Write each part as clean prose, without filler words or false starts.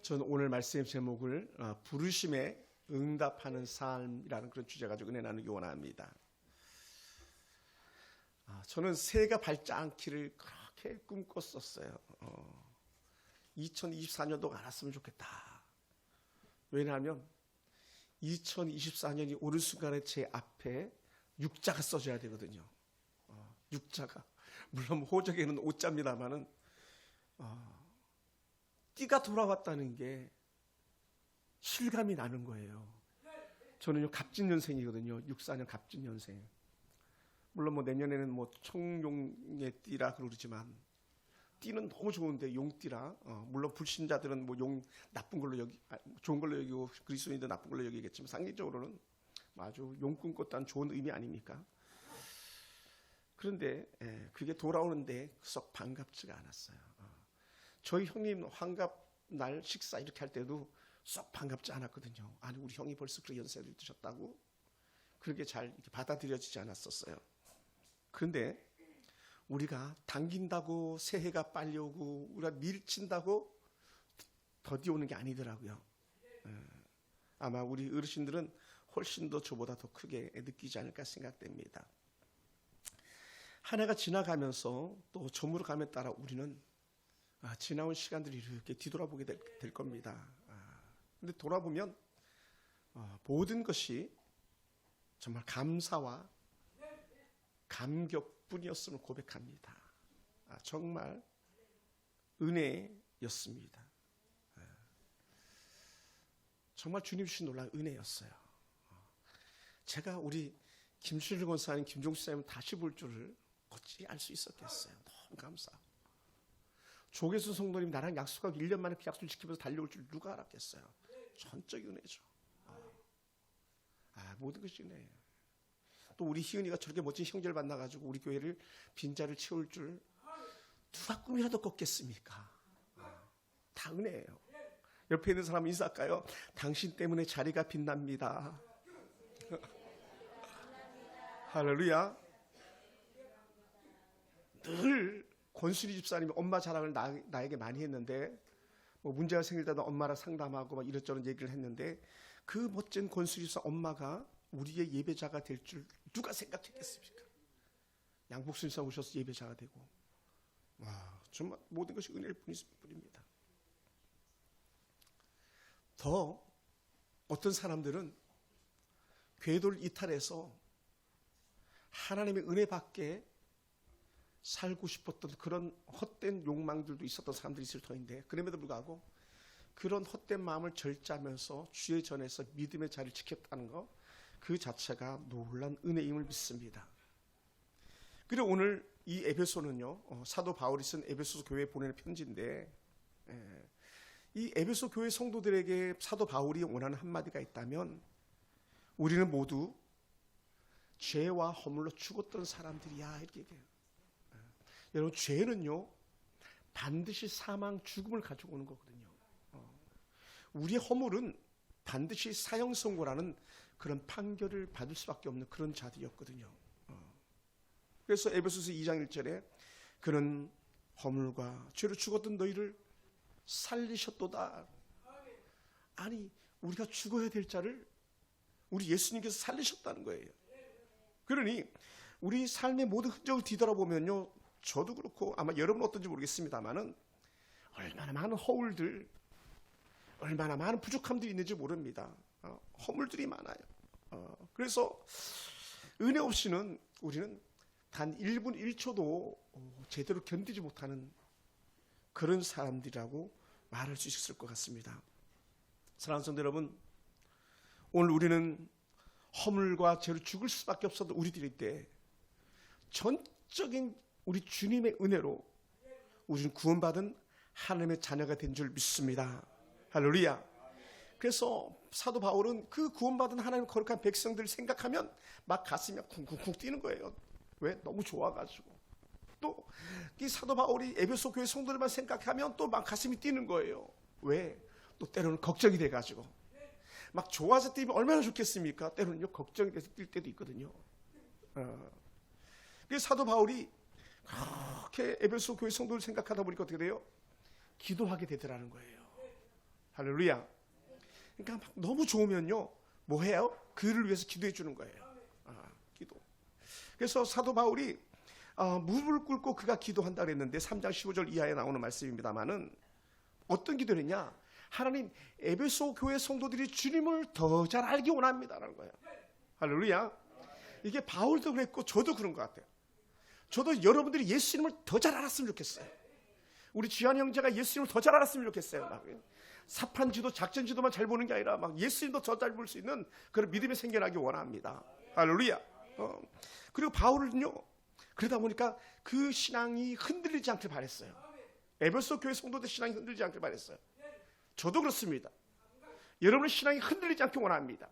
저는 오늘 말씀의 제목을 부르심에 응답하는 삶이라는 그런 주제 가지고 은혜 나누기 원합니다. 저는 새해가 밝지 않기를 그렇게 꿈꿨었어요. 2024년도가 안 왔으면 좋겠다. 왜냐하면 2024년이 오는 순간에 제 앞에 육자가 써져야 되거든요. 육자가 물론 호적에는 오자입니다만은 띠가 돌아왔다는 게 실감이 나는 거예요. 저는 갑진년생이거든요. 64년 갑진년생. 물론 내년에는 청룡의 띠라 그러지만 띠는 너무 좋은데 용띠라 물론 불신자들은 용 나쁜 걸로 좋은 걸로 여기고 그리스도인도 나쁜 걸로 여기겠지만 상대적으로는 아주 용꾼 꽃다는 좋은 의미 아닙니까? 그런데 그게 돌아오는데 썩 반갑지가 않았어요. 저희 형님 환갑날 식사 이렇게 할 때도 썩 반갑지 않았거든요. 아니 우리 형이 벌써 그런 연세를 드셨다고 그렇게 잘 이렇게 받아들여지지 않았었어요. 그런데 우리가 당긴다고 새해가 빨리 오고 우리가 밀친다고 더디 오는 게 아니더라고요. 아마 우리 어르신들은 훨씬 더 저보다 더 크게 느끼지 않을까 생각됩니다. 한 해가 지나가면서 또 저물어감에 따라 우리는 지나온 시간들이 이렇게 뒤돌아보게 될 겁니다. 근데 돌아보면 모든 것이 정말 감사와 감격뿐이었음을 고백합니다. 정말 은혜였습니다. 정말 주님 주신 놀라운 은혜였어요. 제가 우리 김순일 권사님, 김종수 사님 다시 볼 줄을 어찌 알 수 있었겠어요. 너무 감사하고. 조계수 성도님 나랑 약속하고 1년 만에 그 약속을 지키면서 달려올 줄 누가 알았겠어요. 전적인 은혜죠. 모든 것이 은혜예요. 또 우리 희은이가 저렇게 멋진 형제를 만나가지고 우리 교회를 빈자를 채울 줄 누가 꿈이라도 꿨겠습니까? 다 은혜예요. 옆에 있는 사람 인사할까요? 당신 때문에 자리가 빛납니다. 할렐루야. 늘 권순희 집사님이 엄마 자랑을 나에게 많이 했는데 문제가 생길 때도 엄마랑 상담하고 이것저것 얘기를 했는데 그 멋진 권순희 집사 엄마가 우리의 예배자가 될 줄 누가 생각했겠습니까? 양복순 집사 오셔서 예배자가 되고 정말 모든 것이 은혜일 뿐입니다. 더 어떤 사람들은 궤도를 이탈해서 하나님의 은혜 밖에 살고 싶었던 그런 헛된 욕망들도 있었던 사람들이 있을 터인데 그럼에도 불구하고 그런 헛된 마음을 절제하면서 주의 전에서 믿음의 자리를 지켰다는 것 그 자체가 놀라운 은혜임을 믿습니다. 그리고 오늘 이 에베소는요 사도 바울이 쓴 에베소 교회에 보내는 편지인데 이 에베소 교회 성도들에게 사도 바울이 원하는 한마디가 있다면 우리는 모두 죄와 허물로 죽었던 사람들이야 이렇게 얘기해요. 여러분 죄는요 반드시 사망 죽음을 가지고 오는 거거든요. 우리의 허물은 반드시 사형선고라는 그런 판결을 받을 수밖에 없는 그런 자들이었거든요. 그래서 에베소서 2장 1절에 그는 허물과 죄로 죽었던 너희를 살리셨도다. 아니 우리가 죽어야 될 자를 우리 예수님께서 살리셨다는 거예요. 그러니 우리 삶의 모든 흔적을 뒤돌아보면요 저도 그렇고 아마 여러분은 어떤지 모르겠습니다만은 얼마나 많은 허울들 얼마나 많은 부족함들이 있는지 모릅니다. 허물들이 많아요. 그래서 은혜 없이는 우리는 단 1분 1초도 제대로 견디지 못하는 그런 사람들이라고 말할 수 있을 것 같습니다. 사랑하는 성도 여러분, 오늘 우리는 허물과 죄로 죽을 수밖에 없었던 우리들일 때 전적인 우리 주님의 은혜로 우리는 구원받은 하나님의 자녀가 된 줄 믿습니다. 할렐루야. 그래서 사도 바울은 그 구원받은 하나님 거룩한 백성들을 생각하면 막 가슴이 쿵쿵쿵 뛰는 거예요. 왜? 너무 좋아가지고. 또 이 사도 바울이 에베소 교회 성도들만 생각하면 또 막 가슴이 뛰는 거예요. 왜? 또 때로는 걱정이 돼가지고. 막 좋아서 뛰면 얼마나 좋겠습니까? 때로는요 걱정이 돼서 뛸 때도 있거든요. 그래서 사도 바울이 그렇게 에베소 교회 성도를 생각하다 보니까 어떻게 돼요? 기도하게 되더라는 거예요. 할렐루야. 그러니까 막 너무 좋으면요, 뭐 해요? 그를 위해서 기도해 주는 거예요. 기도. 그래서 사도 바울이 무릎을 꿇고 그가 기도한다 그랬는데 3장 15절 이하에 나오는 말씀입니다만은 어떤 기도를 했냐? 하나님, 에베소 교회 성도들이 주님을 더 잘 알기 원합니다라는 거예요. 할렐루야. 이게 바울도 그랬고 저도 그런 것 같아요. 저도 여러분들이 예수님을 더 잘 알았으면 좋겠어요. 우리 지한 형제가 예수님을 더 잘 알았으면 좋겠어요. 막 사판지도 작전지도만 잘 보는 게 아니라 막 예수님도 더 잘 볼 수 있는 그런 믿음이 생겨나기 원합니다. 할렐루야. 그리고 바울은요, 그러다 보니까 그 신앙이 흔들리지 않길 바랬어요. 에베소 교회 성도들 신앙이 흔들리지 않길 바랬어요. 저도 그렇습니다. 여러분의 신앙이 흔들리지 않길 원합니다.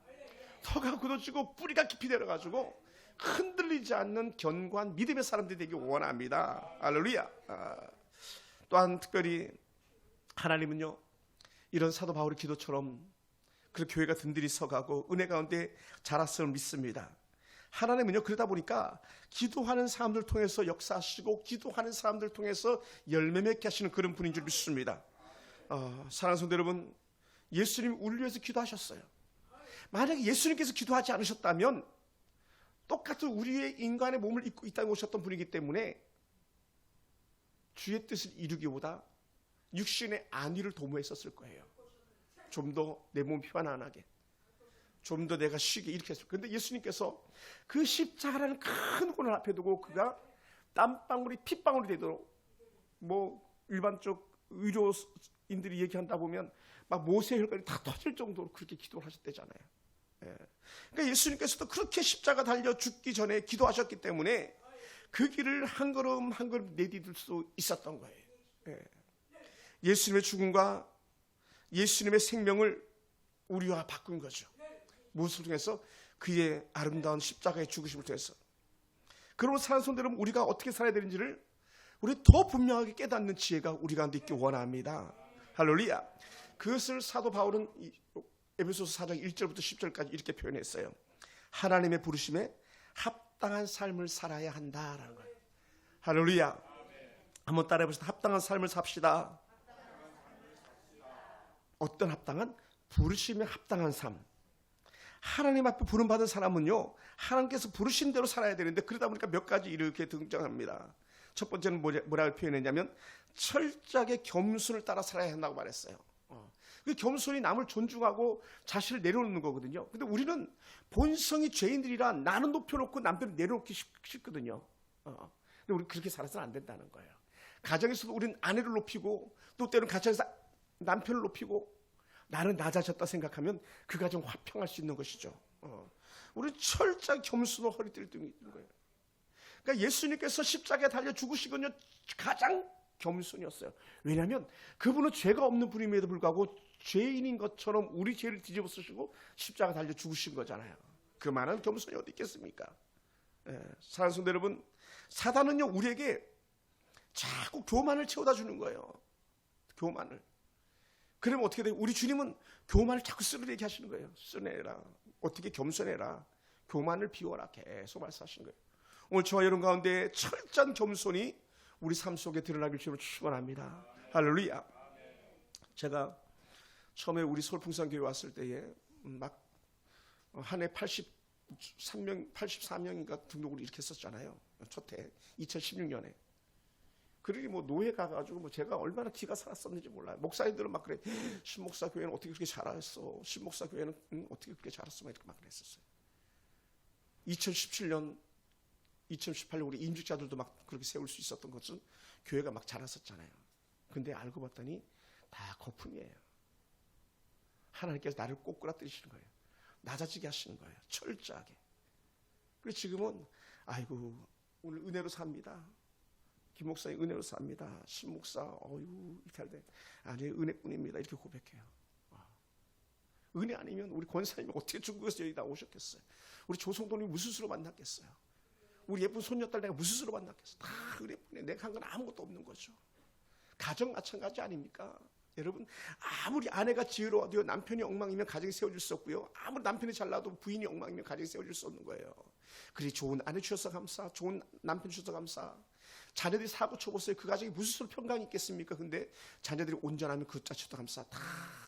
터가 굳어지고 뿌리가 깊이 내려가지고 흔들리지 않는 견고한 믿음의 사람들이 되기 원합니다. 할렐루야. 또한 특별히 하나님은요, 이런 사도 바울의 기도처럼 그 교회가 든든히 서가고 은혜 가운데 자랐음을 믿습니다. 하나님은요, 그러다 보니까 기도하는 사람들 통해서 역사하시고 기도하는 사람들 통해서 열매 맺게 하시는 그런 분인 줄 믿습니다. 사랑하는 성도 여러분, 예수님 우리를 위해서 기도하셨어요. 만약에 예수님께서 기도하지 않으셨다면 똑같은 우리의 인간의 몸을 입고 이 땅에 오셨던 분이기 때문에 주의 뜻을 이루기보다 육신의 안위를 도모했었을 거예요. 좀 더 내 몸이 편안하게, 좀 더 내가 쉬게 이렇게 했어요. 그런데 예수님께서 그 십자가라는 큰 고난 앞에 두고 그가 땀방울이 핏방울이 되도록, 뭐 일반적 의료인들이 얘기한다 보면 막 모세의 혈관이 다 터질 정도로 그렇게 기도를 하셨대잖아요. 그러니까 예수님께서도 그렇게 십자가 달려 죽기 전에 기도하셨기 때문에 그 길을 한 걸음 한 걸음 내디딜 수 있었던 거예요. 예수님의 죽음과 예수님의 생명을 우리와 바꾼 거죠. 무엇을 통해서? 그의 아름다운 십자가의 죽으심을 통해서. 그러면 사는 손 여러분, 우리가 어떻게 살아야 되는지를 우리 더 분명하게 깨닫는 지혜가 우리 가운데 있기 원합니다. 할렐루야. 그것을 사도 바울은 에베소서 4장 1절부터 10절까지 이렇게 표현했어요. 하나님의 부르심에 합당한 삶을 살아야 한다라는 거예요. 할렐루야. 한번 따라해 보시다. 합당한 삶을 삽시다. 어떤 합당한? 부르심에 합당한 삶. 하나님 앞에 부름받은 사람은요, 하나님께서 부르신 대로 살아야 되는데 그러다 보니까 몇 가지 이렇게 등장합니다. 첫 번째는 뭐라고 표현했냐면 철저하게 겸손을 따라 살아야 한다고 말했어요. 그 겸손이 남을 존중하고 자신을 내려놓는 거거든요. 근데 우리는 본성이 죄인들이라 나는 높여놓고 남들은 내려놓기 쉽거든요. 근데 우리 그렇게 살아서는 안 된다는 거예요. 가정에서도 우리는 아내를 높이고 또 때로는 가정에서 남편을 높이고 나는 낮아졌다 생각하면 그 가정 화평할 수 있는 것이죠. 우리는 철저하게 겸손으로 허리띠를 뜨는 거예요. 그러니까 예수님께서 십자가에 달려 죽으시군요. 가장 겸손이었어요. 왜냐하면 그분은 죄가 없는 분임에도 불구하고 죄인인 것처럼 우리 죄를 뒤집어 쓰시고 십자가 달려 죽으신 거잖아요. 그만한 겸손이 어디 있겠습니까? 사랑하는 성도 여러분, 사단은요 우리에게 자꾸 교만을 채워다 주는 거예요. 교만을. 그러면 어떻게 돼요? 우리 주님은 교만을 자꾸 쓰러내게 하시는 거예요. 쓰내라. 어떻게 겸손해라. 교만을 비워라. 계속 말씀하시는 거예요. 오늘 저와 여러분 가운데 철저한 겸손이 우리 삶 속에 드러나길 주로 축원합니다. 할렐루야. 제가 처음에 우리 서울풍산교회 왔을 때에 막 한 해 84명인가 등록을 이렇게 했었잖아요. 첫해 2016년에. 그러니 뭐 노예 가가지고 뭐 제가 얼마나 기가 살았었는지 몰라요. 목사님들은 막 그래. 신목사 교회는 어떻게 그렇게 잘했어? 신목사 교회는 어떻게 그렇게 잘했어? 막 이렇게 막 그랬었어요. 2017년 2018년 우리 임직자들도 막 그렇게 세울 수 있었던 것은 교회가 막 자랐었잖아요. 근데 알고 봤더니 다 거품이에요. 하나님께서 나를 꼬꾸라뜨리시는 거예요. 낮아지게 하시는 거예요. 철저하게. 그래서 지금은 아이고 오늘 은혜로 삽니다. 김 목사님 은혜로 삽니다. 신 목사 이렇게 할 때 아니 은혜뿐입니다. 이렇게 고백해요. 은혜 아니면 우리 권사님이 어떻게 중국에서 여기 나오셨겠어요? 우리 조성돈이 무슨 수로 만났겠어요? 우리 예쁜 손녀딸 내가 무슨 수로 만났겠어? 다 은혜뿐이에요. 내가 한 건 아무것도 없는 거죠. 가정 마찬가지 아닙니까? 여러분 아무리 아내가 지혜로워도 남편이 엉망이면 가정이 세워질 수 없고요. 아무리 남편이 잘나도 부인이 엉망이면 가정이 세워질 수 없는 거예요. 그래 좋은 아내 주셔서 감사, 좋은 남편 주셔서 감사. 자녀들이 사고 쳐보세요. 그 가정이 무슨 소리 평강이 있겠습니까? 근데 자녀들이 온전하면 그 자체도 감싸, 다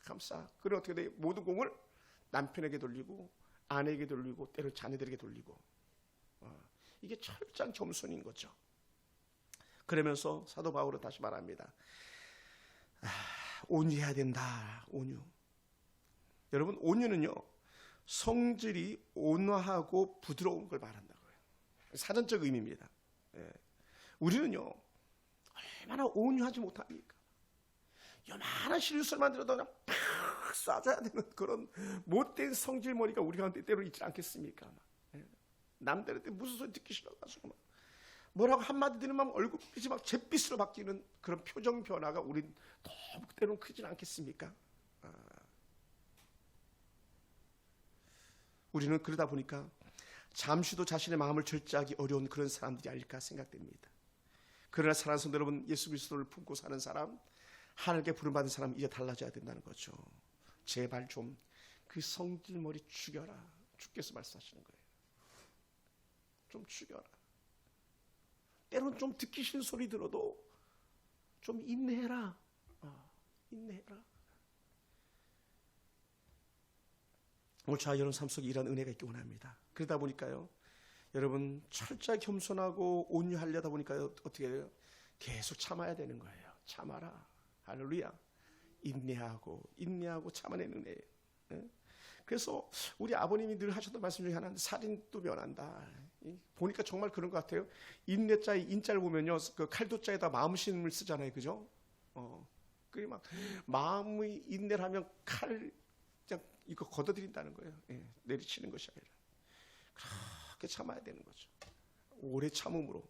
감싸. 그래 어떻게 돼? 모든 공을 남편에게 돌리고 아내에게 돌리고 때로 자녀들에게 돌리고. 이게 철저한 겸손인 거죠. 그러면서 사도 바울은 다시 말합니다. 온유해야 된다. 온유. 여러분, 온유는요, 성질이 온화하고 부드러운 걸 말한다고요. 사전적 의미입니다. 우리는요, 얼마나 온유하지 못합니까? 요만한 실수만 들어도 그냥 팍 쏴줘야 되는 그런 못된 성질머리가 우리 가운데 때로 있지 않겠습니까? 남들한테 무슨 소리 듣기 싫어가지고 막 뭐라고 한마디 들으면 얼굴빛이 막 잿빛으로 바뀌는 그런 표정 변화가 우린 너무 때로는 크진 않겠습니까? 우리는 그러다 보니까 잠시도 자신의 마음을 절제하기 어려운 그런 사람들이 아닐까 생각됩니다. 그러나 사랑하는 성도 여러분, 예수 그리스도를 품고 사는 사람, 하나님께 부름받은 사람, 이제 달라져야 된다는 거죠. 제발 좀 그 성질머리 죽여라. 주께서 말씀하시는 거예요. 좀 죽여라. 때로는 좀 듣기 싫은 소리 들어도 좀 인내해라. 인내해라. 오늘 저와 여러분 삶 속에 이런 은혜가 있기 원합니다. 그러다 보니까요, 여러분 철저히 겸손하고 온유하려다 보니까요, 어떻게 돼요? 계속 참아야 되는 거예요. 참아라. 할렐루야. 인내하고 참아내는 은혜예요. 그래서 우리 아버님이 늘 하셨던 말씀 중에 하나는 살인도 면한다. 보니까 정말 그런 것 같아요. 인내자의 인자를 보면요, 그 칼도자에다 마음심을 쓰잖아요, 그죠? 그게 막 마음의 인내를 하면 칼 그냥 이거 걷어들인다는 거예요. 내리치는 것이 아니라 그렇게 참아야 되는 거죠. 오래 참음으로.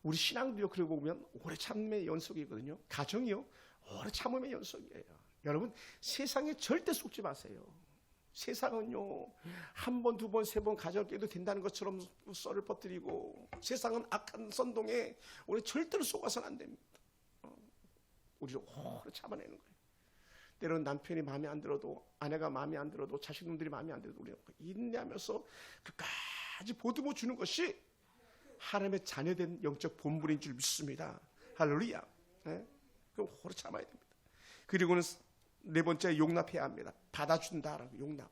우리 신앙도요, 그러고 보면 오래 참음의 연속이거든요. 가정이요, 오래 참음의 연속이에요. 여러분, 세상에 절대 속지 마세요. 세상은요, 한 번, 두 번, 세 번 가정을 깨도 된다는 것처럼 썰을 퍼뜨리고, 세상은 악한 선동에 우리 절대로 속아서는 안 됩니다. 우리를 오래 참아내는 거예요. 때로는 남편이 마음에 안 들어도, 아내가 마음에 안 들어도, 자식놈들이 마음에 안 들어도 우리는 인내하면서 끝까지 보듬어 주는 것이 하나님의 자녀된 영적 본분인 줄 믿습니다. 할렐루야. 그럼 오래 참아야 됩니다. 그리고는 네 번째, 용납해야 합니다. 받아준다라고. 용납.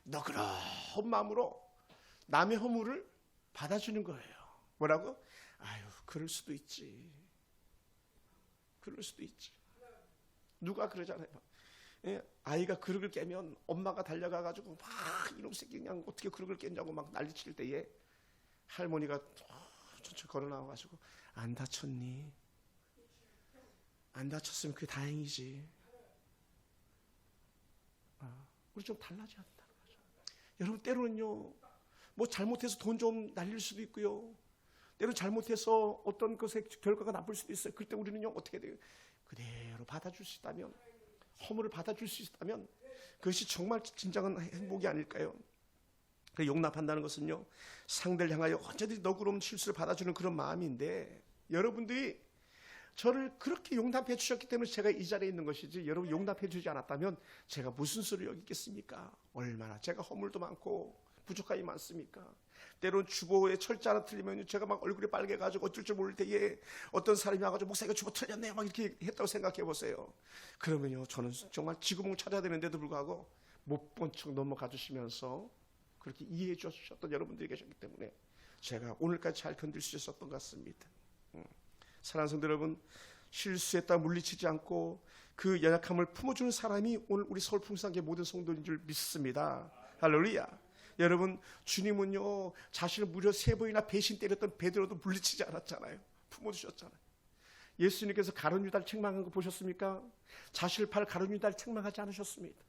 너그러운 마음으로 남의 허물을 받아주는 거예요. 뭐라고? 아유, 그럴 수도 있지. 그럴 수도 있지. 누가 그러잖아요. 아이가 그릇을 깨면 엄마가 달려가가지고 막 이놈 새끼 그냥 어떻게 그릇을 깼냐고 막 난리칠 때에 할머니가 천천히 걸어 나와가지고 안 다쳤니? 안 다쳤으면 그게 다행이지. 우리 좀 달라져야 된다는 거죠. 여러분, 때로는요, 뭐 잘못해서 돈 좀 날릴 수도 있고요, 때로는 잘못해서 어떤 것의 결과가 나쁠 수도 있어요. 그때 우리는요, 어떻게 돼요? 그대로 받아줄 수 있다면, 허물을 받아줄 수 있다면 그것이 정말 진정한 행복이 아닐까요? 그 용납한다는 것은요, 상대를 향하여 언제든지 너그러운 실수를 받아주는 그런 마음인데, 여러분들이 저를 그렇게 용납해 주셨기 때문에 제가 이 자리에 있는 것이지, 여러분 용납해 주지 않았다면 제가 무슨 수를 여기 있겠습니까? 얼마나 제가 허물도 많고 부족함이 많습니까? 때론 주보에 철자 하나 틀리면 제가 막 얼굴이 빨개가지고 어쩔 줄 모를 때에 어떤 사람이 와가지고 목사가 주보 틀렸네요 막 이렇게 했다고 생각해 보세요. 그러면요, 저는 정말 지구봉 찾아야 되는데도 불구하고 못 본 척 넘어가 주시면서 그렇게 이해해 주셨던 여러분들이 계셨기 때문에 제가 오늘까지 잘 견딜 수 있었던 것 같습니다. 사랑하는 성도 여러분, 실수했다 물리치지 않고 그 연약함을 품어주는 사람이 오늘 우리 서울 풍성교회 모든 성도인 줄 믿습니다. 할렐루야. 여러분, 주님은요, 자신을 무려 3번이나 배신 때렸던 베드로도 물리치지 않았잖아요. 품어주셨잖아요. 예수님께서 가룟 유다를 책망한 거 보셨습니까? 자신을 팔 가룟 유다를 책망하지 않으셨습니다.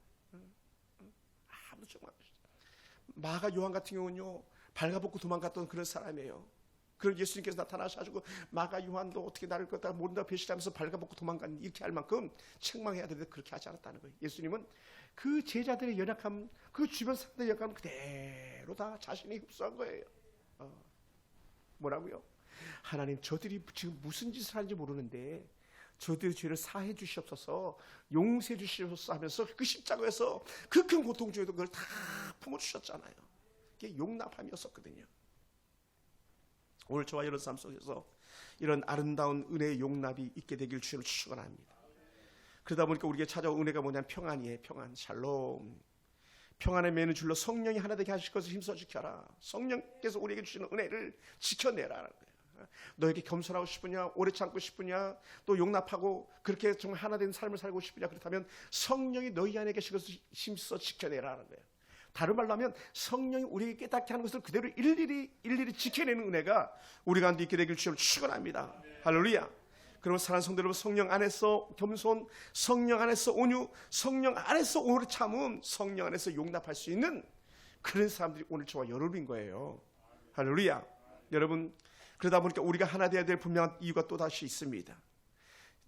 아무도 책망 안 하셨어요. 마가 요한 같은 경우는요, 발가벗고 도망갔던 그런 사람이에요. 그럼 예수님께서 나타나셔가지고 마가 요한도 어떻게 나를 걷다가 모른다 배신하면서 발가벗고 도망간, 이렇게 할 만큼 책망해야 되는데 그렇게 하지 않았다는 거예요. 예수님은 그 제자들의 연약함, 그 주변 사람들의 연약함 그대로 다 자신이 흡수한 거예요. 뭐라고요? 하나님, 저들이 지금 무슨 짓을 하는지 모르는데 저들의 죄를 사해 주시옵소서, 용서해 주시옵소서 하면서 그 십자가에서 그 큰 고통 중에도 그걸 다 품어주셨잖아요. 그게 용납함이었었거든요. 오늘 저와 여러분 삶 속에서 이런 아름다운 은혜의 용납이 있게 되길 주님을 축원합니다. 그러다 보니까 우리에게 찾아온 은혜가 뭐냐면 평안이에요. 평안, 샬롬. 평안의 매는 줄로 성령이 하나 되게 하실 것을 힘써 지켜라. 성령께서 우리에게 주시는 은혜를 지켜내라는 거예요. 너에게 겸손하고 싶으냐, 오래 참고 싶으냐, 또 용납하고 그렇게 정말 하나 된 삶을 살고 싶으냐, 그렇다면 성령이 너희 안에 계신 것을 힘써 지켜내라는 거예요. 다른 말로 하면 성령이 우리에게 깨닫게 하는 것을 그대로 일일이 지켜내는 은혜가 우리 가운데 있게 되길 주님을 축원합니다. 할렐루야. 그러면 사랑하는 성도 여러분, 성령 안에서 겸손, 성령 안에서 온유, 성령 안에서 오래 참음, 성령 안에서 용납할 수 있는 그런 사람들이 오늘 저와 여러분인 거예요. 할렐루야. 여러분, 그러다 보니까 우리가 하나 되어야 될 분명한 이유가 또 다시 있습니다.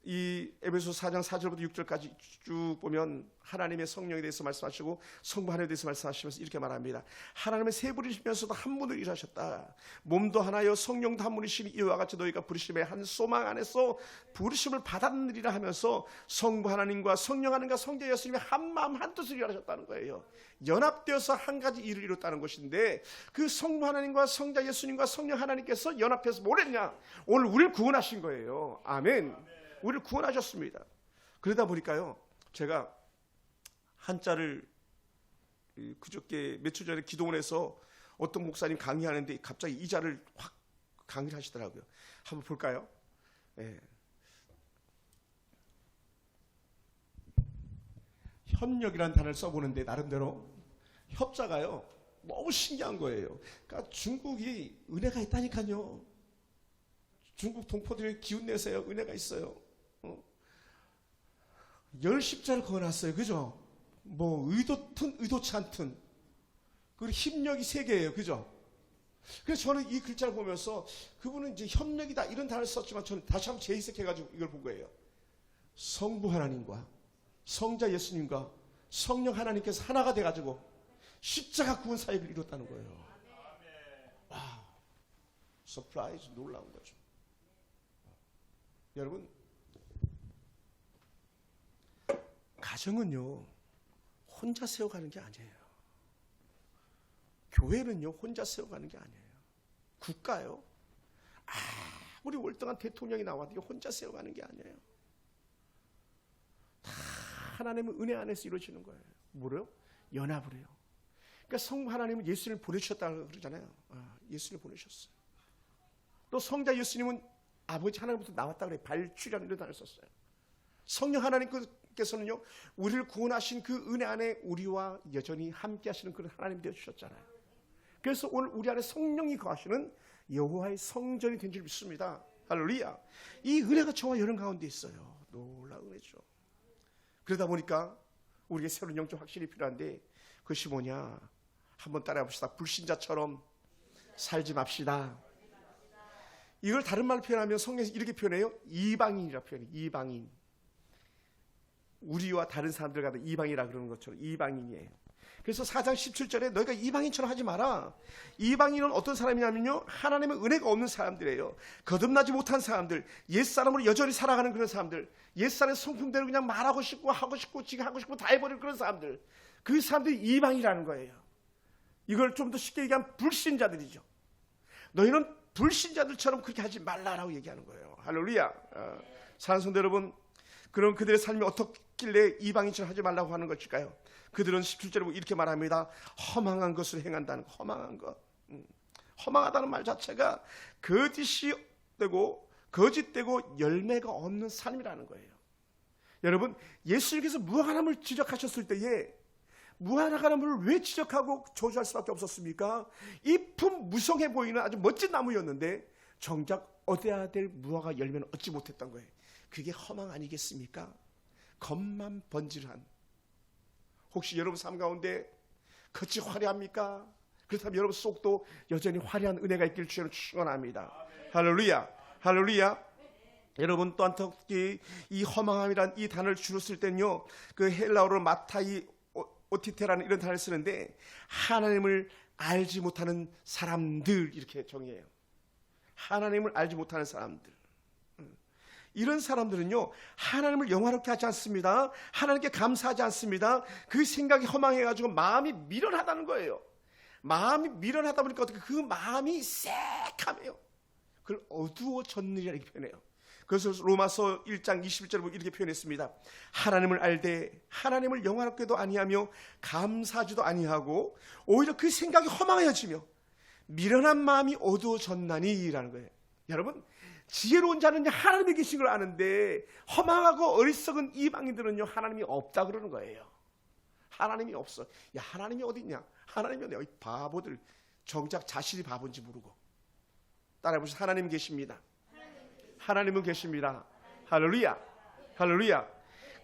이 에베소서 4장 4절부터 6절까지 쭉 보면 하나님의 성령에 대해서 말씀하시고 성부 하나님에 대해서 말씀하시면서 이렇게 말합니다. 하나님의 세 분이시면서도 한 분을 일하셨다. 몸도 하나여 성령도 한 분이시니 이와 같이 너희가 부르심의 한 소망 안에서 부르심을 받았느니라 하면서 성부 하나님과 성령 하나님과 성자 예수님이 한 마음 한 뜻을 일하셨다는 거예요. 연합되어서 한 가지 일을 이뤘다는 것인데, 그 성부 하나님과 성자 예수님과 성령 하나님께서 연합해서 뭘 했냐? 오늘 우리를 구원하신 거예요. 아멘. 우리를 구원하셨습니다. 그러다 보니까요, 제가 한자를 그저께 며칠 전에 기도원에서 어떤 목사님 강의하는데 갑자기 이 자를 확 강의를 하시더라고요. 한번 볼까요? 네. 협력이라는 단어를 써보는데 나름대로 협자가요 너무 신기한 거예요. 그러니까 중국이 은혜가 있다니까요. 중국 동포들이 기운 내세요. 은혜가 있어요. 열 십자를 그어놨어요. 그죠? 뭐 의도튼 의도치 않든, 그리고 협력이 세 개예요. 그죠? 그래서 저는 이 글자를 보면서 그분은 이제 협력이다 이런 단어를 썼지만 저는 다시 한번 재해석해가지고 이걸 본 거예요. 성부 하나님과 성자 예수님과 성령 하나님께서 하나가 돼가지고 십자가 구원 사역을 이뤘다는 거예요. 와, 서프라이즈, 놀라운 거죠. 여러분, 가정은요 혼자 세워가는 게 아니에요. 교회는요 혼자 세워가는 게 아니에요. 국가요 아무리 월등한 대통령이 나와도 혼자 세워가는 게 아니에요. 다 하나님의 은혜 안에서 이루어지는 거예요. 뭐래요? 연합을 해요. 그러니까 성부 하나님은 예수님을 보내주셨다고 그러잖아요. 예수님을 보내셨어요. 또 성자 예수님은 아버지 하나님부터 나왔다 그래요. 발출이라는 이런 단어를 썼어요. 성령 하나님께서는요 우리를 구원하신 그 은혜 안에 우리와 여전히 함께 하시는 그런 하나님이 되어주셨잖아요. 그래서 오늘 우리 안에 성령이 거하시는 여호와의 성전이 된 줄 믿습니다. 할렐루야. 이 은혜가 저와 여러분 가운데 있어요. 놀라운 은혜죠. 그러다 보니까 우리에게 새로운 영적 확신이 필요한데, 그것이 뭐냐, 한번 따라해 봅시다. 불신자처럼 살지 맙시다. 이걸 다른 말로 표현하면 성경에서 이렇게 표현해요. 이방인이라 표현해요. 이방인. 우리와 다른 사람들 가도 이방이라 그러는 것처럼 이방인이에요. 그래서 4장 17절에 너희가 이방인처럼 하지 마라. 이방인은 어떤 사람이냐면요, 하나님의 은혜가 없는 사람들이에요. 거듭나지 못한 사람들, 옛사람으로 여전히 살아가는 그런 사람들, 옛사람의 성품대로 그냥 말하고 싶고 하고 싶고 지가 하고 싶고 다 해버리는 그런 사람들, 그 사람들이 이방이라는 거예요. 이걸 좀 더 쉽게 얘기하면 불신자들이죠. 너희는 불신자들처럼 그렇게 하지 말라라고 얘기하는 거예요. 할렐루야. 사랑하는 성도 여러분, 그럼 그들의 삶이 어떻길래 이방인처럼 하지 말라고 하는 것일까요? 그들은 17절에 이렇게 말합니다. 허망한 것을 행한다는 거. 허망한 것. 허망하다는 말 자체가 거짓되고 열매가 없는 삶이라는 거예요. 여러분, 예수님께서 무화과나무를 지적하셨을 때에 무화과나무를 왜 지적하고 저주할 수밖에 없었습니까? 잎은 무성해 보이는 아주 멋진 나무였는데 정작 얻어야 될 무화과 열매는 얻지 못했던 거예요. 그게 허망 아니겠습니까? 겉만 번질한. 혹시 여러분 삶 가운데 겉이 화려합니까? 그렇다면 여러분 속도 여전히 화려한 은혜가 있길 주님을 축원합니다. 할렐루야. 할렐루야. 여러분 또한 특히 이 허망함이란 이 단어를 주로 쓸 때는요, 그 헬라어로 마타이 오티테라는 이런 단어를 쓰는데 하나님을 알지 못하는 사람들 이렇게 정의해요. 하나님을 알지 못하는 사람들. 이런 사람들은요 하나님을 영화롭게 하지 않습니다. 하나님께 감사하지 않습니다. 그 생각이 허망해가지고 마음이 미련하다는 거예요. 마음이 미련하다 보니까 어떻게 그 마음이 새카매요. 그걸 어두워졌느니라 이렇게 표현해요. 그래서 로마서 1장 21절을 보면 이렇게 표현했습니다. 하나님을 알되 하나님을 영화롭게도 아니하며 감사하지도 아니하고 오히려 그 생각이 허망해지며 미련한 마음이 어두워졌나니라는 거예요. 여러분, 지혜로운 자는 하나님이 계신 걸 아는데 허망하고 어리석은 이방인들은요 하나님이 없다 그러는 거예요. 하나님이 없어. 야, 하나님이 어디 있냐? 하나님이 어디? 바보들, 정작 자신이 바본지 모르고. 따라해보세요. 하나님 계십니다. 하나님은 계십니다. 할렐루야, 할렐루야.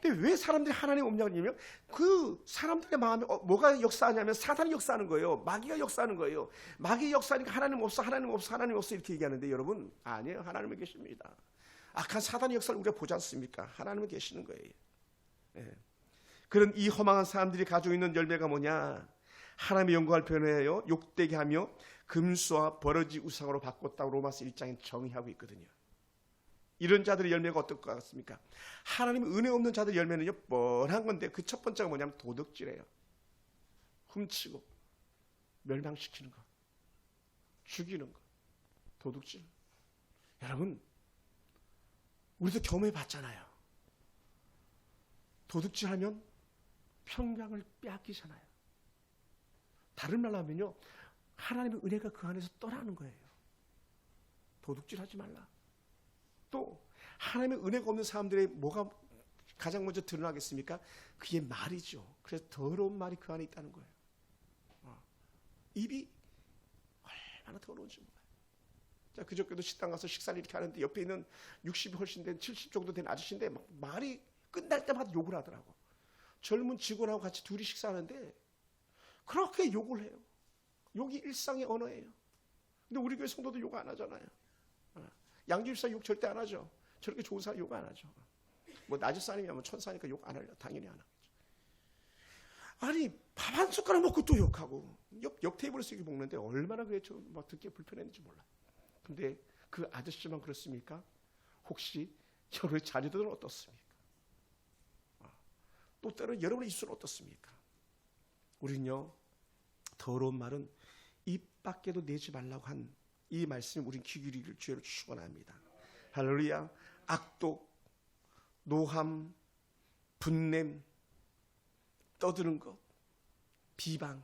근데 왜 사람들이 하나님 없냐고 하냐면 그 사람들의 마음에 뭐가 역사하냐면 사단이 역사하는 거예요. 마귀가 역사하는 거예요. 마귀 역사하니까 하나님 없어, 하나님 없어, 하나님 없어 이렇게 얘기하는데 여러분, 아니에요. 하나님은 계십니다. 악한 사단의 역사를 우리가 보지 않습니까? 하나님은 계시는 거예요. 예. 그런 이 허망한 사람들이 가지고 있는 열매가 뭐냐? 하나님의 영광을 변해요 욕되게 하며 금수와 버러지 우상으로 바꿨다고 로마서 1장에 정의하고 있거든요. 이런 자들의 열매가 어떨 것 같습니까? 하나님 은혜 없는 자들의 열매는요 뻔한 건데 그 첫 번째가 뭐냐면 도둑질이에요. 훔치고 멸망시키는 거, 죽이는 거, 도둑질. 여러분, 우리도 경험해 봤잖아요. 도둑질하면 평강을 빼앗기잖아요. 다른 말로 하면요 하나님의 은혜가 그 안에서 떠나는 거예요. 도둑질하지 말라. 또 하나님의 은혜가 없는 사람들의 뭐가 가장 먼저 드러나겠습니까? 그게 말이죠. 그래서 더러운 말이 그 안에 있다는 거예요. 입이 얼마나 더러운지 몰라요. 자, 그저께도 식당 가서 식사를 이렇게 하는데 옆에 있는 60이 훨씬 된 70 정도 된 아저씨인데 막 말이 끝날 때마다 욕을 하더라고. 젊은 직원하고 같이 둘이 식사하는데 그렇게 욕을 해요. 욕이 일상의 언어예요. 근데 우리 교회 성도도 욕 안 하잖아요. 양주입사 욕 절대 안 하죠. 저렇게 좋은 사람 욕 안 하죠. 뭐 나주사람이면 뭐 천사니까 욕 안 하려 당연히 안 하겠죠. 아니 밥 한 숟가락 먹고 또 욕하고 옆 테이블에서 이렇게 먹는데 얼마나 그게 막 듣기 불편했는지 몰라. 근데 그 아저씨만 그렇습니까? 혹시 여러분의 자녀들은 어떻습니까? 또 때로는 여러분의 입술은 어떻습니까? 우리는요 더러운 말은 입 밖에도 내지 말라고 한 이 말씀이 우린 귀 기울이기를 주의로 축원합니다. 할렐루야. 악독, 노함, 분냄, 떠드는 것, 비방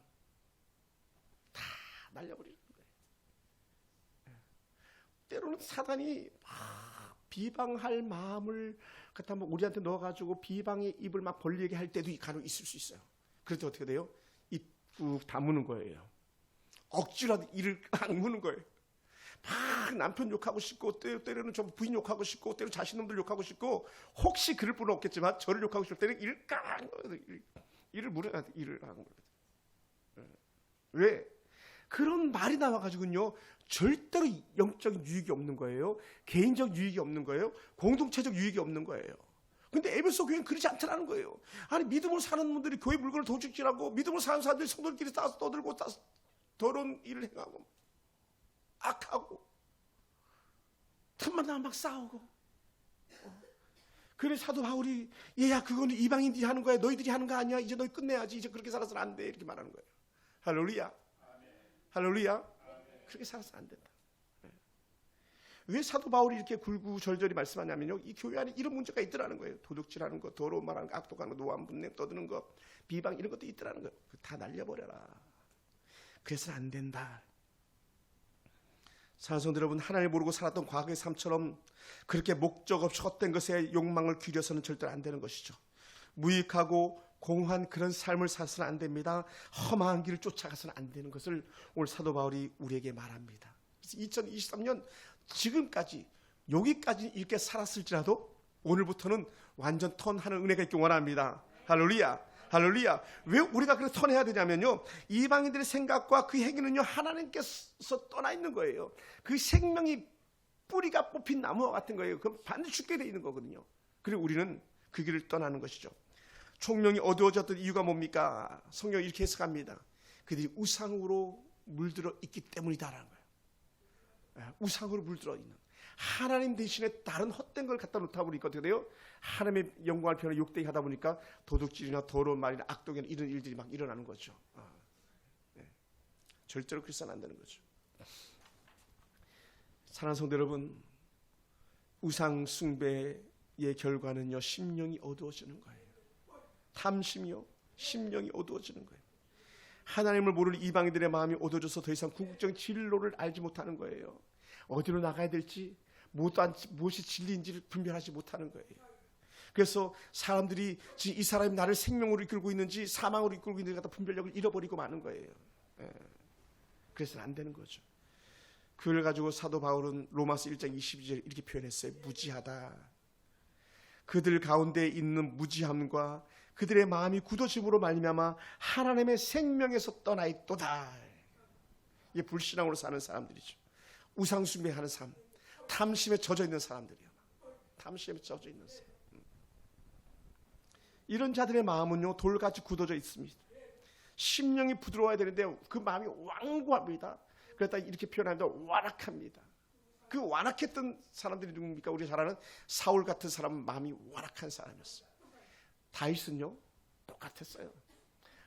다 날려버리는 거예요. 때로는 사단이 비방할 마음을 갖다 뭐 우리한테 넣어가지고 비방의 입을 막 벌리게 할 때도 간혹 있을 수 있어요. 그럴 때 어떻게 돼요? 입 꾹 다무는 거예요. 억지로라도 이를 악무는 거예요. 막 남편 욕하고 싶고 때로는 좀 부인 욕하고 싶고 때로는 자신놈들 욕하고 싶고 혹시 그럴 분은 없겠지만 저를 욕하고 싶을 때는 이를 물어야 돼. 이를 하는 거예요. 왜? 그런 말이 나와가지고요 절대로 영적인 유익이 없는 거예요. 개인적 유익이 없는 거예요. 공동체적 유익이 없는 거예요. 근데 에베소 교회는 그렇지 않다는 거예요. 아니 믿음으로 사는 분들이 교회 물건을 도둑질하고 믿음으로 사는 사람들이 성도들끼리 따서 떠들고 더러운 일을 행하고 악하고 틈만 나면 막 싸우고. 그래 사도 바울이 얘야 그거는 이방인들이 하는 거야. 너희들이 하는 거 아니야. 이제 너희 끝내야지. 이제 그렇게 살아서는 안 돼. 이렇게 말하는 거예요. 할렐루야. 할렐루야. 그렇게 살아서는 안 된다. 왜 사도 바울이 이렇게 굴구절절히 말씀하냐면요 이 교회 안에 이런 문제가 있더라는 거예요. 도둑질하는 거, 더러운 말하는 거, 악독하는 거, 노함, 분냄, 떠드는 거, 비방 이런 것도 있더라는 거예요. 다 날려버려라. 그래서는 안 된다. 사랑하는 여러분, 하나님을 모르고 살았던 과거의 삶처럼 그렇게 목적 없이 헛된 것에 욕망을 기울여서는 절대로 안 되는 것이죠. 무익하고 공허한 그런 삶을 살아서는 안 됩니다. 험한 길을 쫓아가서는 안 되는 것을 오늘 사도 바울이 우리에게 말합니다. 그래서 2023년 지금까지 여기까지 이렇게 살았을지라도 오늘부터는 완전 턴하는 은혜가 있길 원합니다. 할렐루야. 할렐루야. 왜 우리가 그렇게 턴해야 되냐면요 이방인들의 생각과 그 행위는요 하나님께서 떠나 있는 거예요. 그 생명이 뿌리가 뽑힌 나무와 같은 거예요. 그럼 반드시 죽게 돼 있는 거거든요. 그리고 우리는 그 길을 떠나는 것이죠. 총명이 어두워졌던 이유가 뭡니까? 성경이 이렇게 해석합니다. 그들이 우상으로 물들어 있기 때문이다라는 거예요. 우상으로 물들어 있는 하나님 대신에 다른 헛된 걸 갖다 놓다 보니까 어떻게 돼요? 하나님의 영광을 표현해 욕되게 하다 보니까 도둑질이나 더러운 말이나 악독이나 이런 일들이 막 일어나는 거죠. 절대로 그래서는 안 되는 거죠. 사랑하는 성도 여러분, 우상 숭배의 결과는요, 심령이 어두워지는 거예요. 탐심이요, 심령이 어두워지는 거예요. 하나님을 모르는 이방인들의 마음이 어두워져서 더 이상 궁극적인 진로를 알지 못하는 거예요. 어디로 나가야 될지, 무엇이 진리인지를 분별하지 못하는 거예요. 그래서 사람들이 지금 이 사람이 나를 생명으로 이끌고 있는지 사망으로 이끌고 있는지 갖다 분별력을 잃어버리고 마는 거예요. 그래서는 안 되는 거죠. 그걸 가지고 사도 바울은 로마서 1장 22절 이렇게 표현했어요. 무지하다. 그들 가운데 있는 무지함과 그들의 마음이 굳어짐으로 말미암아 하나님의 생명에서 떠나 있도다. 이게 불신앙으로 사는 사람들이죠. 우상숭배하는 삶, 탐심에 젖어 있는 사람들이요. 탐심에 젖어 있는 사람. 이런 자들의 마음은요, 돌같이 굳어져 있습니다. 심령이 부드러워야 되는데 그 마음이 완고합니다. 그러다 이렇게 표현합니다. 완악합니다. 그 완악했던 사람들이 누굽니까? 우리가 잘 아는 사울 같은 사람은 마음이 완악한 사람이었어요. 다윗은요, 똑같았어요.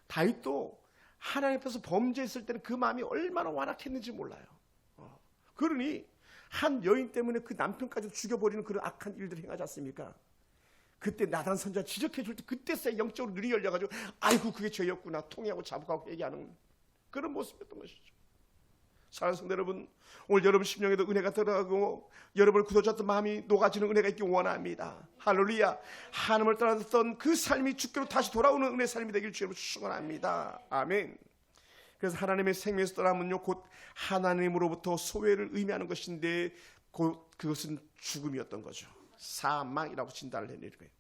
다윗도 하나님 앞에서 범죄했을 때는 그 마음이 얼마나 완악했는지 몰라요. 그러니 한 여인 때문에 그 남편까지 죽여버리는 그런 악한 일들을 행하지 않습니까? 그때 나단 선지자 지적해 줄 때 그때서야 영적으로 눈이 열려가지고 아이고 그게 죄였구나 통회하고 자복하고 얘기하는 그런 모습이었던 것이죠. 사랑하는 성도 여러분, 오늘 여러분 심령에도 은혜가 들어가고 여러분을 굳어졌던 마음이 녹아지는 은혜가 있기 원합니다. 할렐루야. 하나님을 떠났던 그 삶이 주께로 다시 돌아오는 은혜 삶이 되길 주님으로 축원합니다. 아멘. 그래서 하나님의 생명에서 떠나면요, 곧 하나님으로부터 소외를 의미하는 것인데 곧 그것은 죽음이었던 거죠. 사망이라고 진단을 해내는 거예요.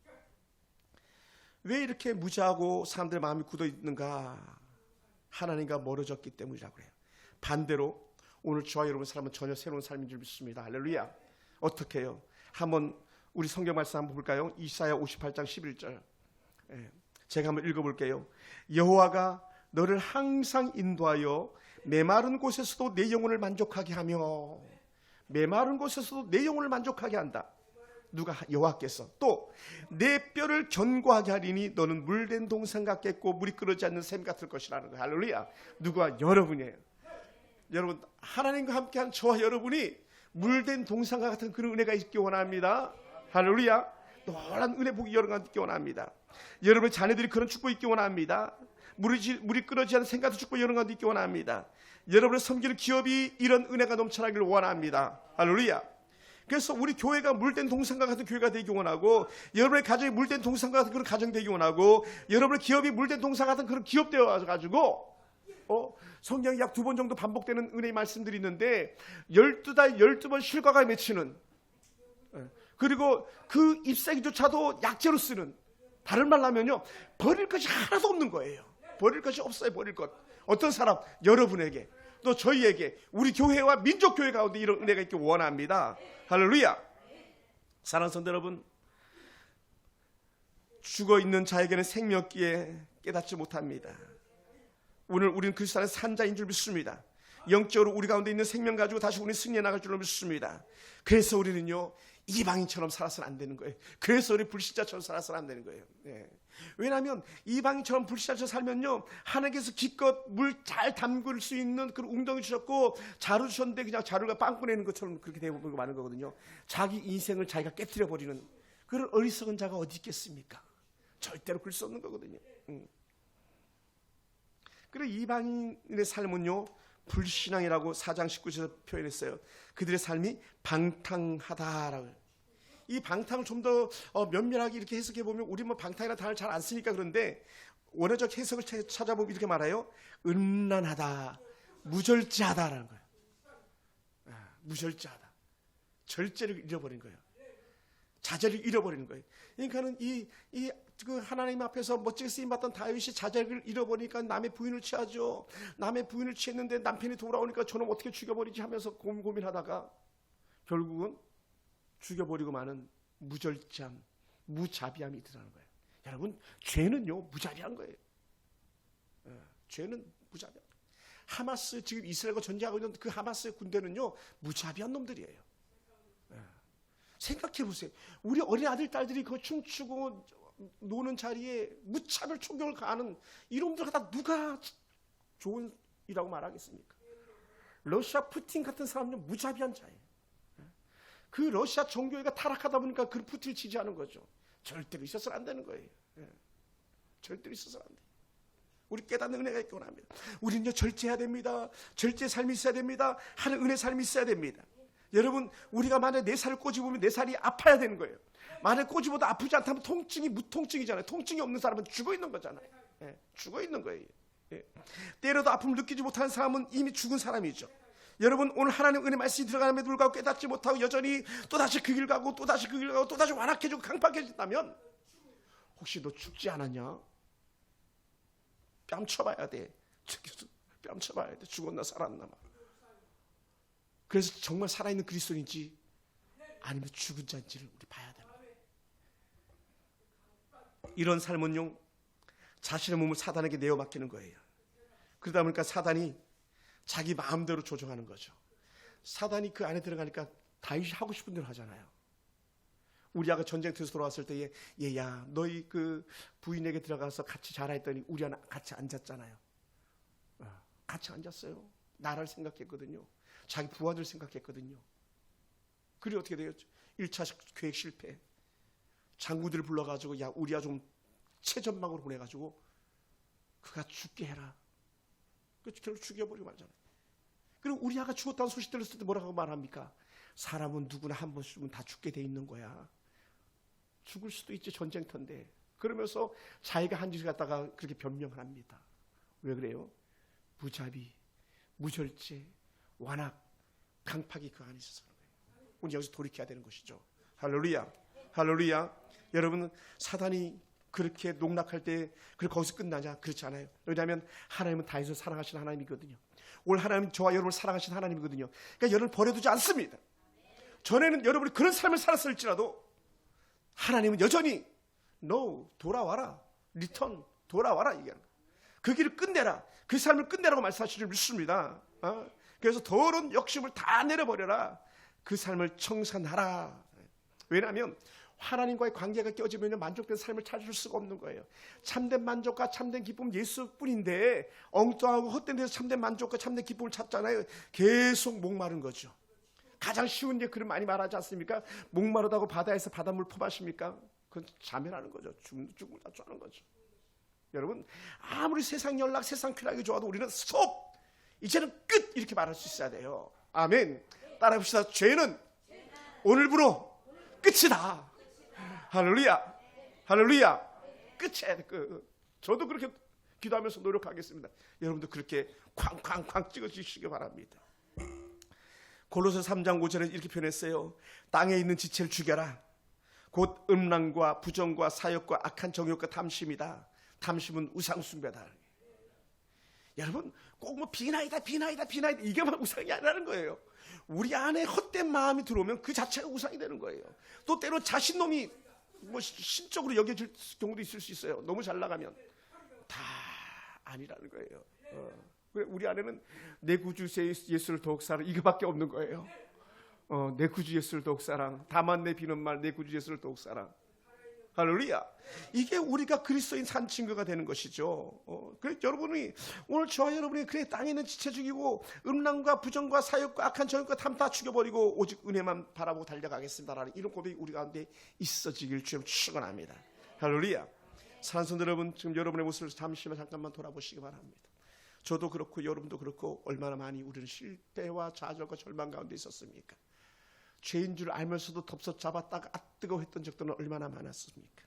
왜 이렇게 무지하고 사람들의 마음이 굳어 있는가? 하나님과 멀어졌기 때문이라고 해요. 반대로 오늘 저와 여러분 삶은 전혀 새로운 삶인 줄 믿습니다. 할렐루야. 어떻게 해요? 한번 우리 성경 말씀 한번 볼까요? 이사야 58장 11절. 제가 한번 읽어볼게요. 여호와가 너를 항상 인도하여 메마른 곳에서도 내 영혼을 만족하게 하며, 메마른 곳에서도 내 영혼을 만족하게 한다. 누가? 여호와께서. 또 내 뼈를 견고하게 하리니 너는 물된 동산 같겠고 물이 끓지 않는 샘 같을 것이라는 거예요. 할렐루야. 누가? 여러분이에요. 여러분, 하나님과 함께한 저와 여러분이 물된 동산과 같은 그런 은혜가 있기 원합니다. 할렐루야. 노란 은혜 복이 여러분 있기 원합니다. 여러분의 자녀들이 그런 축복 있기 원합니다. 물이 끓지 않는 샘 같은 축복 여러분 있기 원합니다. 여러분을 섬기는 기업이 이런 은혜가 넘쳐나기를 원합니다. 할렐루야. 그래서 우리 교회가 물된 동산과 같은 교회가 되기 원하고, 여러분의 가정이 물된 동산과 같은 그런 가정 되기 원하고, 여러분의 기업이 물된 동산 같은 그런 기업 되어가지고, 성경이 약 2번 정도 반복되는 은혜의 말씀들이 있는데 12달 12번 실과가 맺히는, 그리고 그 잎사귀조차도 약재로 쓰는, 다른 말로 하면요, 버릴 것이 하나도 없는 거예요. 버릴 것이 없어요. 버릴 것. 어떤 사람? 여러분에게, 또 저희에게, 우리 교회와 민족교회 가운데 이런 은혜가 있기 원합니다. 할렐루야. 사랑하는 성도 여러분, 죽어있는 자에게는 생명기에 깨닫지 못합니다. 오늘 우리는 그리스도 안에서 산 자인 줄 믿습니다. 영적으로 우리 가운데 있는 생명 가지고 다시 우리는 승리해 나갈 줄로 믿습니다. 그래서 우리는요, 이방인처럼 살아서는 안 되는 거예요. 그래서 우리 불신자처럼 살아서는 안 되는 거예요. 왜냐하면 이방인처럼 불신자처럼 살면요, 하나님께서 기껏 물 잘 담글 수 있는 그런 웅덩이 주셨고 자루 주셨는데 그냥 자루가 빵꾸 내는 것처럼 그렇게 되고 마는 거거든요. 자기 인생을 자기가 깨뜨려 버리는 그런 어리석은 자가 어디 있겠습니까? 절대로 그럴 수 없는 거거든요. 그리고 이방인의 삶은요, 불신앙이라고 4장 19절에서 표현했어요. 그들의 삶이 방탕하다라고. 이 방탕을 좀 더 면밀하게 이렇게 해석해 보면, 우리 뭐 방탕이라는 단어를 잘 안 쓰니까 그런데 원어적 해석을 찾아보면 이렇게 말해요. 음란하다, 무절제하다라는 거예요. 무절제하다, 절제를 잃어버린 거예요. 자제를 잃어버리는 거예요. 그러니까는 그 하나님 앞에서 멋지게 쓰임받던 다윗이 자제를 잃어버리니까 남의 부인을 취하죠. 남의 부인을 취했는데 남편이 돌아오니까 저놈 어떻게 죽여버리지 하면서 고민하다가 결국은 죽여버리고 마는 무절제함, 무자비함이 드러나는 거예요. 여러분, 죄는요, 무자비한 거예요. 죄는 무자비한 거예요. 하마스, 지금 이스라엘과 전쟁하고 있는 그 하마스의 군대는요, 무자비한 놈들이에요. 생각해 보세요. 우리 어린 아들, 딸들이 그 춤추고 노는 자리에 무차별 총격을 가하는 이놈들 갖다 누가 좋은 이라고 말하겠습니까? 러시아 푸틴 같은 사람은 무자비한 자예요. 그 러시아 정교회가 타락하다 보니까 그 푸틴을 지지하는 거죠. 절대로 있어서는 안 되는 거예요. 절대로 있어서는 안 돼요. 우리 깨닫는 은혜가 있기 원합니다. 우리는요, 절제해야 됩니다. 절제 삶이 있어야 됩니다. 하는 은혜 삶이 있어야 됩니다. 여러분, 우리가 만약에 내 살을 꼬집으면 내 살이 아파야 되는 거예요. 만약에 꼬집어도 아프지 않다면 통증이 무통증이잖아요. 통증이 없는 사람은 죽어 있는 거잖아요. 죽어 있는 거예요. 때려도 아픔을 느끼지 못하는 사람은 이미 죽은 사람이죠. 여러분, 오늘 하나님 은혜 말씀이 들어가는데도 불구하고 깨닫지 못하고 여전히 또다시 그 길 가고 또다시 그 길 가고 또다시 완악해지고 강팍해진다면 혹시 너 죽지 않았냐? 뺨 쳐봐야 돼. 뺨 쳐봐야 돼. 죽었나 살았나 막. 그래서 정말 살아있는 그리스도인지 아니면 죽은 자인지를 우리 봐야 되는 거예요. 이런 삶은요, 자신의 몸을 사단에게 내어 맡기는 거예요. 그러다 보니까 사단이 자기 마음대로 조종하는 거죠. 사단이 그 안에 들어가니까 다윗이 하고 싶은 대로 하잖아요. 우리아가 전쟁터에서 돌아왔을 때 얘야, 너희 그 부인에게 들어가서 같이 자라 했더니 우리아는 같이 앉았잖아요. 같이 앉았어요. 나라를 생각했거든요. 자기 부하들 생각했거든요. 그리고 어떻게 돼요? 1차 계획 실패. 장구들을 불러가지고 야, 우리아 좀 최전방으로 보내가지고 그가 죽게 해라. 결국 죽여버리고 말잖아요. 그리고 우리아가 죽었다는 소식 들었을 때 뭐라고 말합니까? 사람은 누구나 한 번쯤은 다 죽게 돼 있는 거야. 죽을 수도 있지, 전쟁터인데. 그러면서 자기가 한 짓을 갖다가 그렇게 변명을 합니다. 왜 그래요? 무자비, 무절제, 완악, 강팍이 그 안에 있어서 그런 거예요. 우리 여기서 돌이켜야 되는 것이죠. 할렐루야, 할렐루야. 여러분, 사단이 그렇게 농락할 때 그렇게 거기서 끝나냐? 그렇지 않아요. 왜냐하면 하나님은 다윗을 사랑하시는 하나님이거든요. 오늘 하나님 저와 여러분을 사랑하시는 하나님이거든요. 그러니까 여러분을 버려두지 않습니다. 전에는 여러분이 그런 삶을 살았을지라도 하나님은 여전히 No, 돌아와라, 리턴, 돌아와라, 얘기하는 거예요. 그 길을 끝내라, 그 삶을 끝내라고 말씀하시는 줄 믿습니다. 그래서 더러운 욕심을 다 내려버려라, 그 삶을 청산하라. 왜냐하면 하나님과의 관계가 깨어지면 만족된 삶을 찾을 수가 없는 거예요. 참된 만족과 참된 기쁨은 예수뿐인데 엉뚱하고 헛된 데서 참된 만족과 참된 기쁨을 찾잖아요. 계속 목마른 거죠. 가장 쉬운 게 그런 많이 말하지 않습니까? 목마르다고 바다에서 바닷물 퍼마십니까? 그건 자멸하는 거죠. 죽을 다 좋아하는 거죠. 여러분, 아무리 세상 연락, 세상 쾌락이 좋아도 우리는 스톱! 이제는 끝! 이렇게 말할 수 있어야 돼요. 아멘. 따라해봅시다. 죄는 오늘부로 끝이다. 할렐루야, 할렐루야. 끝이야, 끝. 저도 그렇게 기도하면서 노력하겠습니다. 여러분도 그렇게 쾅쾅쾅 찍어주시기 바랍니다. 골로새 3장 5절에 이렇게 표현했어요. 땅에 있는 지체를 죽여라. 곧 음란과 부정과 사욕과 악한 정욕과 탐심이다. 탐심은 우상숭배다. 여러분, 꼭 뭐 비나이다 이게만 우상이 아니라는 거예요. 우리 안에 헛된 마음이 들어오면 그 자체가 우상이 되는 거예요. 또 때로 자신놈이 뭐 신적으로 여겨질 경우도 있을 수 있어요. 너무 잘 나가면 다 아니라는 거예요. 우리 안에는 내 구주 예수를 더욱 사랑, 이거밖에 없는 거예요. 내 구주 예수를 더욱 사랑, 다만 내 비는 말 내 구주 예수를 더욱 사랑. 할렐루야. 이게 우리가 그리스도인 산 증거가 되는 것이죠. 그래서 여러분이 오늘 저와 여러분이 그래 땅에 있는 지체 죽이고 음란과 부정과 사욕과 악한 정욕과 탐 다 죽여버리고 오직 은혜만 바라보고 달려가겠습니다라는 이런 고백이 우리 가운데 있어지길 주님 축원합니다. 할렐루야. 사랑하는 성도 여러분, 지금 여러분의 모습을 잠깐만 돌아보시기 바랍니다. 저도 그렇고 여러분도 그렇고 얼마나 많이 우리는 실패와 좌절과 절망 가운데 있었습니까? 죄인 줄 알면서도 덥석 잡았다가 뜨거워 했던 적들은 얼마나 많았습니까?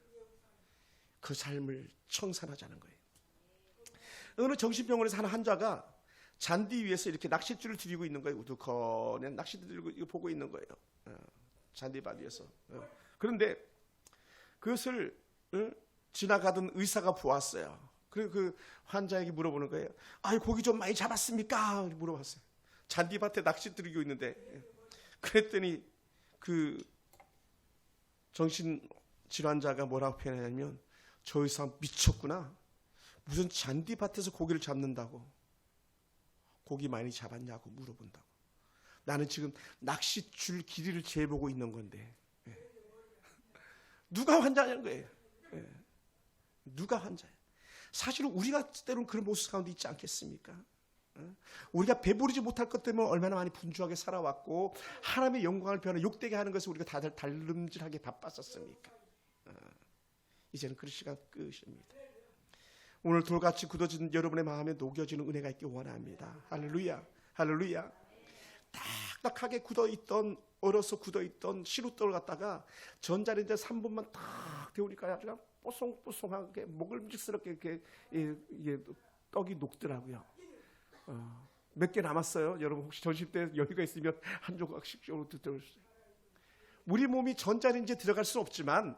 그 삶을 청산하자는 거예요. 어느 정신병원에서 한 환자가 잔디 위에서 이렇게 낚싯줄을 들이고 있는 거예요. 우두커내 낚싯줄 들고 이거 보고 있는 거예요. 잔디밭 위에서. 그런데 그것을 지나가던 의사가 보았어요. 그리고 그 환자에게 물어보는 거예요. 아이, 고기 좀 많이 잡았습니까? 물어봤어요. 잔디밭에 낚시 들이고 있는데. 그랬더니 그 정신질환자가 뭐라고 표현하냐면, 저 의사 미쳤구나. 무슨 잔디밭에서 고기를 잡는다고, 고기 많이 잡았냐고 물어본다고. 나는 지금 낚싯줄 길이를 재보고 있는 건데. 누가 환자냐는 거예요. 누가 환자예요? 사실은 우리가 때로는 그런 모습 가운데 있지 않겠습니까? 우리가 배부르지 못할 것 때문에 얼마나 많이 분주하게 살아왔고 하나님의 영광을 변화 욕되게 하는 것을 우리가 다들 달름질하게 바빴었습니까? 이제는 그런 시간 끝입니다. 오늘 돌같이 굳어진 여러분의 마음에 녹여지는 은혜가 있기 원합니다. 할렐루야, 할렐루야. 딱딱하게 굳어있던, 얼어서 굳어있던 시루떡을 갖다가 전자레인지에 3분만 탁 데우니까 아주 뽀송뽀송하게 먹을직스럽게 이렇게 떡이 녹더라고요. 몇 개 남았어요. 여러분 혹시 점심 때 여유가 있으면 한 조각씩 쪼로 드셔보세요. 우리 몸이 전자레인지에 들어갈 수는 없지만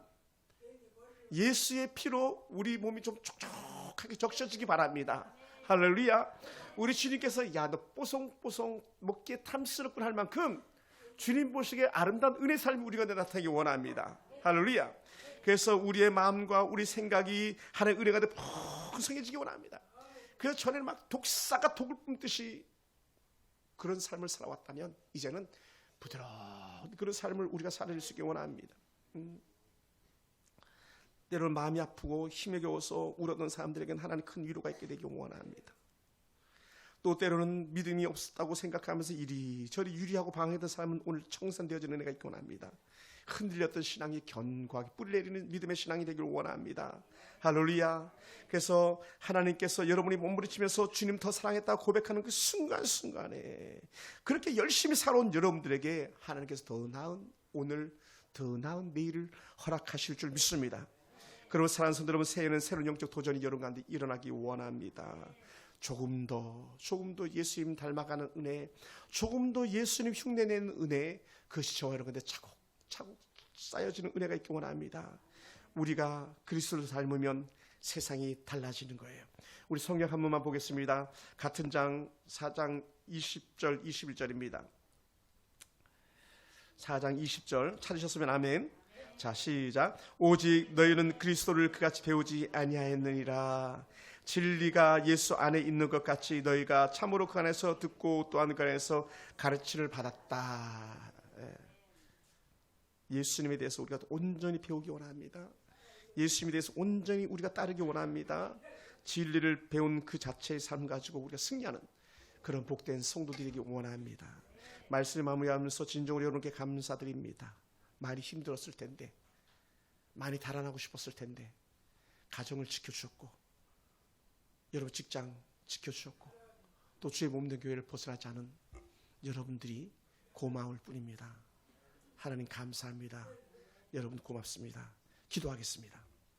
예수의 피로 우리 몸이 좀 촉촉하게 적셔지기 바랍니다. 할렐루야. 우리 주님께서 야 너 뽀송뽀송 먹기에 탐스럽군 할 만큼 주님 보시기에 아름다운 은혜 삶을 우리가 나타나기 원합니다. 할렐루야. 그래서 우리의 마음과 우리 생각이 하나님의 은혜가 돼 풍성해지기 원합니다. 그래서 전에는 막 독사가 독을 뿜듯이 그런 삶을 살아왔다면 이제는 부드러운 그런 삶을 우리가 살아낼 수 있게 원합니다. 때로는 마음이 아프고 힘에 겨워서 울었던 사람들에게는 하나님 큰 위로가 있게 되기 원합니다. 또 때로는 믿음이 없었다고 생각하면서 이리저리 유리하고 방해된 사람은 오늘 청산되어지는 은혜가 있기 원합니다. 흔들렸던 신앙이 견고하게 뿌리 내리는 믿음의 신앙이 되기를 원합니다. 할렐루야. 그래서 하나님께서 여러분이 몸부림치면서 주님 더 사랑했다고 고백하는 그 순간순간에 그렇게 열심히 살아온 여러분들에게 하나님께서 더 나은 오늘, 더 나은 내일을 허락하실 줄 믿습니다. 그리고 사랑하는 성도 여러분, 새해에는 새로운 영적 도전이 여러분 가운데 일어나기 원합니다. 조금 더 예수님 닮아가는 은혜, 조금 더 예수님 흉내내는 은혜, 그것이 저와 여러분들 차곡차곡 쌓여지는 은혜가 있기 원합니다. 우리가 그리스도를 닮으면 세상이 달라지는 거예요. 우리 성경 한 번만 보겠습니다. 같은 장 4장 20절 21절입니다. 4장 20절 찾으셨으면 아멘. 자, 시작. 오직 너희는 그리스도를 그같이 배우지 아니하였느니라. 진리가 예수 안에 있는 것 같이 너희가 참으로 그 안에서 듣고 또한 그 안에서 가르침을 받았다. 예수님에 대해서 우리가 온전히 배우기 원합니다. 예수님에 대해서 온전히 우리가 따르기 원합니다. 진리를 배운 그 자체의 삶 가지고 우리가 승리하는 그런 복된 성도들이기 원합니다. 말씀을 마무리하면서 진정으로 여러분께 감사드립니다. 많이 힘들었을 텐데, 많이 달아나고 싶었을 텐데 가정을 지켜주셨고 여러분 직장 지켜주셨고 또 주의 몸된 교회를 벗어나지 않은 여러분들이 고마울 뿐입니다. 하나님 감사합니다. 여러분 고맙습니다. 기도하겠습니다.